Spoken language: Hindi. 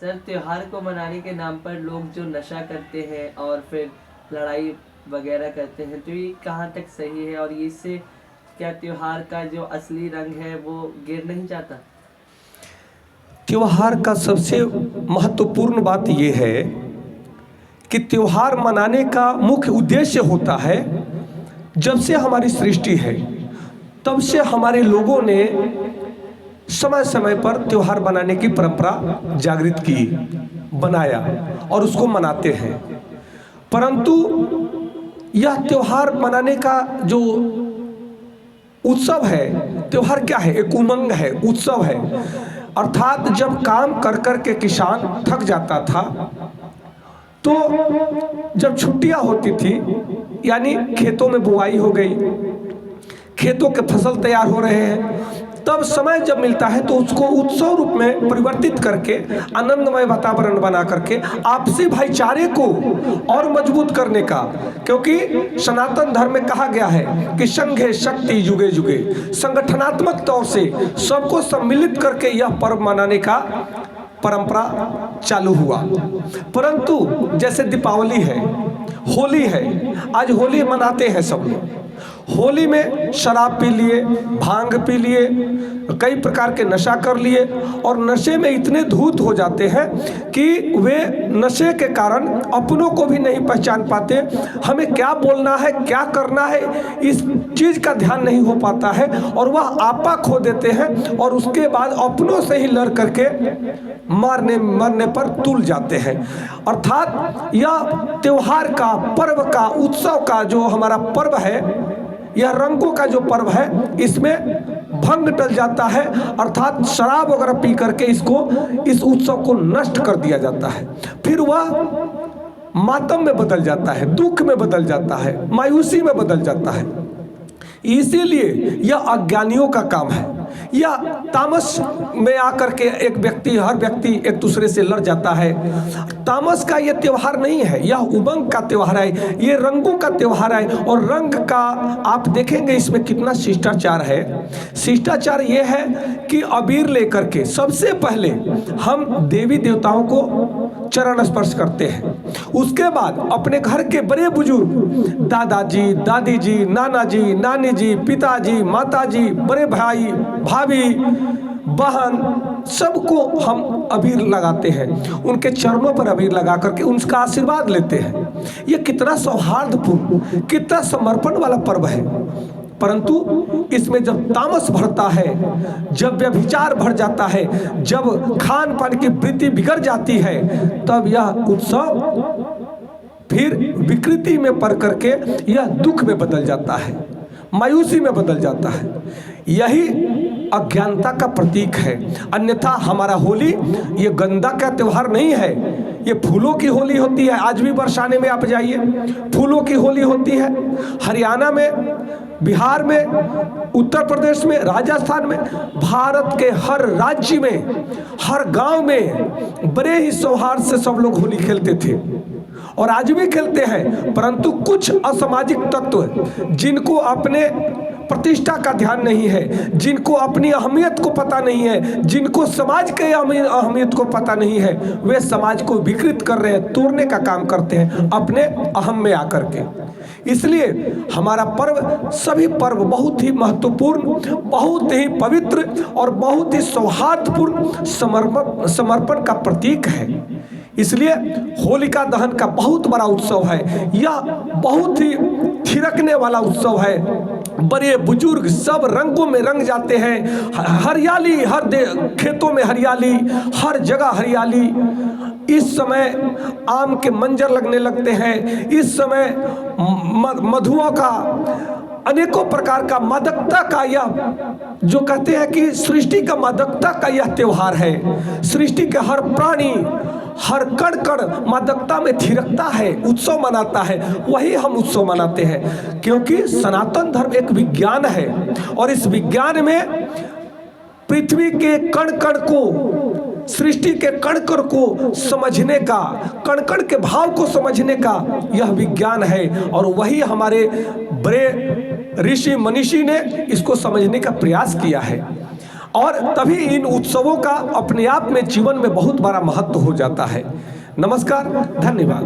सर, त्योहार को मनाने के नाम पर लोग जो नशा करते हैं और फिर लड़ाई वगैरह करते हैं, तो ये कहाँ तक सही है और इससे क्या त्योहार का जो असली रंग है वो गिर नहीं जाता? त्योहार का सबसे महत्वपूर्ण बात यह है कि त्योहार मनाने का मुख्य उद्देश्य होता है, जब से हमारी सृष्टि है तब से हमारे लोगों ने समय समय पर त्योहार मनाने की परंपरा जागृत की, बनाया और उसको मनाते हैं। परंतु यह त्योहार मनाने का जो उत्सव है, त्योहार क्या है? एक उमंग है, उत्सव है। अर्थात जब काम कर कर के किसान थक जाता था तो जब छुट्टियां होती थी, यानी खेतों में बुआई हो गई, खेतों के फसल तैयार हो रहे हैं, तब समय जब मिलता है तो उसको उत्सव रूप में परिवर्तित करके आनंदमय वातावरण बना करके आपसी भाईचारे को और मजबूत करने का, क्योंकि सनातन धर्म में कहा गया है कि संघे शक्ति युगे युगे, संगठनात्मक तौर से सबको सम्मिलित करके यह पर्व मनाने का परंपरा चालू हुआ। परंतु जैसे दीपावली है, होली है, आज होली मनाते हैं सब लोग। होली में शराब पी लिए, भांग पी लिए, कई प्रकार के नशा कर लिए और नशे में इतने धूत हो जाते हैं कि वे नशे के कारण अपनों को भी नहीं पहचान पाते। हमें क्या बोलना है, क्या करना है, इस चीज़ का ध्यान नहीं हो पाता है और वह आपा खो देते हैं और उसके बाद अपनों से ही लड़ करके मरने पर तुल जाते हैं। अर्थात यह त्योहार का, पर्व का, उत्सव का जो हमारा पर्व है, यह रंगों का जो पर्व है, इसमें भंग डल जाता है। अर्थात शराब वगैरह पी करके इस उत्सव को नष्ट कर दिया जाता है। फिर वह मातम में बदल जाता है, दुख में बदल जाता है, मायूसी में बदल जाता है। इसीलिए यह अज्ञानियों का काम है। या तामस में आकर के हर व्यक्ति एक दूसरे से लड़ जाता है। तामस का यह त्योहार नहीं है, यह उमंग का त्योहार है, ये रंगों का त्योहार है। और रंग का आप देखेंगे इसमें कितना शिष्टाचार है। शिष्टाचार ये है कि अबीर लेकर के सबसे पहले हम देवी देवताओं को चरण स्पर्श करते हैं। उसके बाद अपने घर के बड़े बुजुर्ग, दादाजी, दादी जी, नाना जी, नानी जी, पिताजी, माताजी, बड़े भाई, भाभी, बहन, सबको हम अबीर लगाते हैं। उनके चरणों पर अबीर लगा करके उनका आशीर्वाद लेते हैं। ये कितना सौहार्दपूर्ण, कितना समर्पण वाला पर्व है। परंतु इसमें जब तामस बढ़ता है, जब व्यभिचार बढ़ जाता है, जब खान पान की वृत्ति बिगड़ जाती है, तब यह उत्सव फिर विकृति में पड़ करके यह दुख में बदल जाता है, मायूसी में बदल जाता है। यही अज्ञानता का प्रतीक है। अन्यथा हमारा होली ये गंदा का त्योहार नहीं है, ये फूलों की होली होती है। आज भी बरसाने में आप जाइए, फूलों की होली होती है। हरियाणा में, बिहार में, उत्तर प्रदेश में, राजस्थान में, भारत के हर राज्य में, हर गांव में बड़े ही सौहार्द से सब लोग होली खेलते थे और आज भी खेलते हैं। परंतु कुछ असामाजिक तत्व जिनको अपने प्रतिष्ठा का ध्यान नहीं है, जिनको अपनी अहमियत को पता नहीं है, जिनको समाज के अहमियत को पता नहीं है, वे समाज को विकृत कर रहे हैं, तोड़ने का काम करते हैं अपने अहम में आकर के। इसलिए हमारा पर्व, सभी पर्व बहुत ही महत्वपूर्ण, बहुत ही पवित्र और बहुत ही सौहार्दपूर्ण समर्पण का प्रतीक है। इसलिए होलिका दहन का बहुत बड़ा उत्सव है। यह बहुत ही थिरकने वाला उत्सव है। बड़े बुजुर्ग सब रंगों में रंग जाते हैं। हरियाली, हर खेतों में हरियाली, हर जगह हरियाली। इस समय आम के मंजर लगने लगते हैं। इस समय मधुओं का, अनेकों प्रकार का मादकता का, यह जो कहते हैं कि सृष्टि का मादकता का यह त्योहार है। सृष्टि के हर प्राणी, हर कण कण मादकता में थिरकता है, उत्सव मनाता है। वही हम उत्सव मनाते हैं, क्योंकि सनातन धर्म एक विज्ञान है और इस विज्ञान में पृथ्वी के कण कण को, सृष्टि के कण कण को समझने का, कण कण के भाव को समझने का यह विज्ञान है। और वही हमारे बड़े ऋषि मनीषी ने इसको समझने का प्रयास किया है। और तभी इन उत्सवों का अपने आप में जीवन में बहुत बड़ा महत्व हो जाता है। नमस्कार, धन्यवाद।